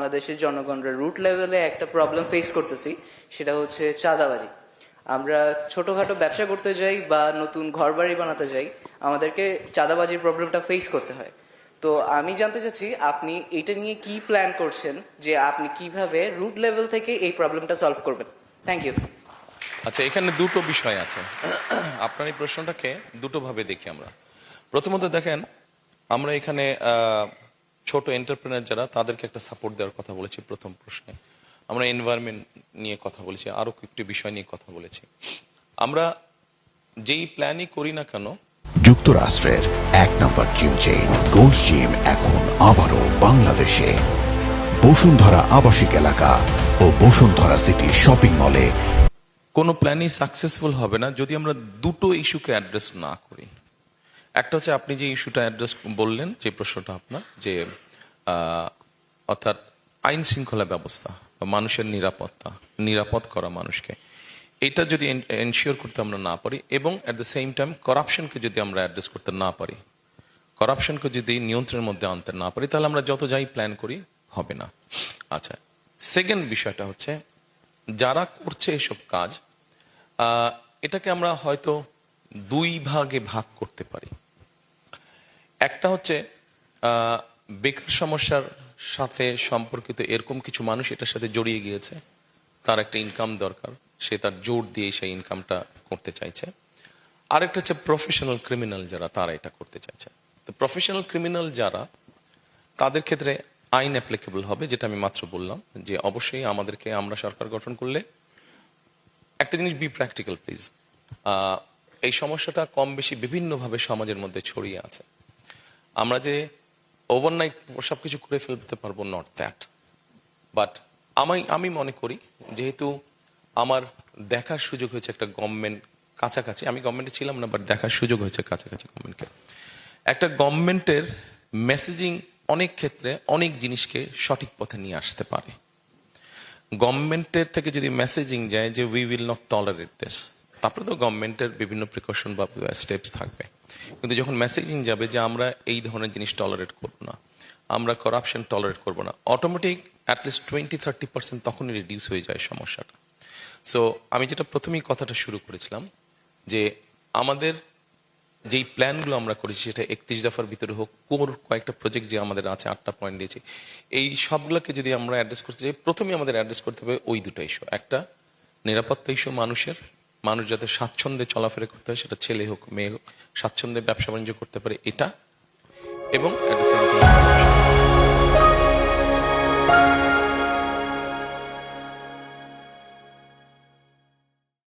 বাংলাদেশের জনগণরা রুট লেভেলে একটা প্রবলেম ফেস করতেছি, সেটা হচ্ছে চাঁদাবাজি। আমরা ছোটখাটো ব্যবসা করতে যাই বা নতুন ঘরবাড়ি বানাতে যাই, আমাদেরকে চাঁদাবাজির প্রবলেমটা ফেস করতে হয়। তো আমি জানতে চাচ্ছি আপনি এটা নিয়ে কি প্ল্যান করছেন, যে আপনি কিভাবে রুট লেভেল থেকে এই প্রবলেমটা সলভ করবেন। Thank you. আচ্ছা, এখানে দুটো বিষয় আছে। আপনার এই প্রশ্নটাকে দুটো ভাবে দেখি আমরা। প্রথমত দেখেন, আমরা এখানে ছোট এন্টারপ্রেনার যারা, তাদেরকে একটা সাপোর্ট দেওয়ার কথা বলেছি প্রথম প্রশ্নে। আমরা এনভায়রনমেন্ট নিয়ে কথা বলেছি, আরো একটি বিষয় নিয়ে কথা বলেছি। আমরা যেই প্ল্যানই করি না কেন, যুক্তরাষ্ট্রের 1 নম্বর জিম চেইন গোল্ড জিম এখন আবারও বাংলাদেশে। বসুন্ধরা আবাসিক এলাকা ও বসুন্ধরা সিটি শপিং মলে। কোনো প্ল্যানই সাকসেসফুল হবে না যদি আমরা দুটো ইস্যুকে অ্যাড্রেস না করি। একটা হচ্ছে আপনি যে ইস্যুটা অ্যাড্রেস বললেন, যে প্রশ্নটা আপনার, যে অর্থাৎ আইন শৃঙ্খলা ব্যবস্থা বা মানুষের নিরাপত্তা, নিরাপদ করা মানুষকে, এটা যদি এনশিওর করতে আমরা না পারি, এবং অ্যাট দ্য সেম টাইম করাপশনকে যদি আমরা অ্যাড্রেস করতে না পারি, করাপশনকে যদি নিয়ন্ত্রণের মধ্যে আনতে না পারি, তাহলে আমরা যত যাই প্ল্যান করি হবে না। আচ্ছা, সেকেন্ড বিষয়টা হচ্ছে যারা করছে এসব কাজ, এটাকে আমরা হয়তো দুই ভাগে ভাগ করতে পারি। একটা হচ্ছে বেকার সমস্যার সাথে সম্পর্কিত এরকম কিছু মানুষ এটার সাথে জড়িয়ে গিয়েছে, তার একটা ইনকাম দরকার, সে তার জোর দিয়ে সেই ইনকামটা করতে চাইছে। আরেকটা হচ্ছে প্রফেশনাল ক্রিমিনাল যারা, তারা এটা করতে চাইছে। তো প্রফেশনাল ক্রিমিনাল যারা, তাদের ক্ষেত্রে আইন অ্যাপ্লিকেবল হবে, যেটা আমি মাত্র বললাম, যে অবশ্যই আমাদেরকে, আমরা সরকার গঠন করলে একটা জিনিস, বি প্র্যাকটিক্যাল প্লিজ। এই সমস্যাটা কম বেশি বিভিন্নভাবে সমাজের মধ্যে ছড়িয়ে আছে। আমরা যে ওভারনাইট সবকিছু করে ফেলতে পারবো, নট দ্যাট, বাট আমি মনে করি, যেহেতু আমার দেখার সুযোগ হয়েছে একটা গভর্নমেন্ট কাছাকাছি, আমি গভর্নমেন্টে ছিলাম না, বাট দেখার সুযোগ হয়েছে কাছাকাছি গভর্নমেন্টকে। একটা গভর্নমেন্টের মেসেজিং অনেক ক্ষেত্রে অনেক জিনিসকে সঠিক পথে নিয়ে আসতে পারে। গভর্নমেন্টের থেকে যদি মেসেজিং যায় যে we will not tolerate this, তারপরে তো গভর্নমেন্টের বিভিন্ন প্রিকশন বা স্টেপস থাকবে। কিন্তু যখন মেসেজিং যাবে যে আমরা এই ধরনের জিনিস টলারেট করবো না, আমরা করাপশন টলারেট করবো না, অটোমেটিক অ্যাটলিস্ট 20-30% তখনই রিডিউস হয়ে যায় সমস্যাটা। সো আমি যেটা প্রথমেই কথাটা শুরু করেছিলাম, যে আমাদের যেই প্ল্যানগুলো আমরা করেছি, সেটা 31 দফার ভিতরে হোক, কোর কয়েকটা প্রজেক্ট যে আমাদের আছে, 8টা পয়েন্ট দিয়েছি, এই সবগুলোকে যদি আমরা অ্যাড্রেস করতে চাই, প্রথমে আমাদের অ্যাড্রেস করতে হবে ওই দুটো ইস্যু। একটা নিরাপত্তা ইস্যু, মানুষ যাতে স্বাচ্ছন্দ্যে চলাফেরা করতে হয়, সেটা ছেলে হোক মেয়ে হোক, স্বাচ্ছন্দ্যে ব্যবসা বাণিজ্য করতে পারে এটা, এবং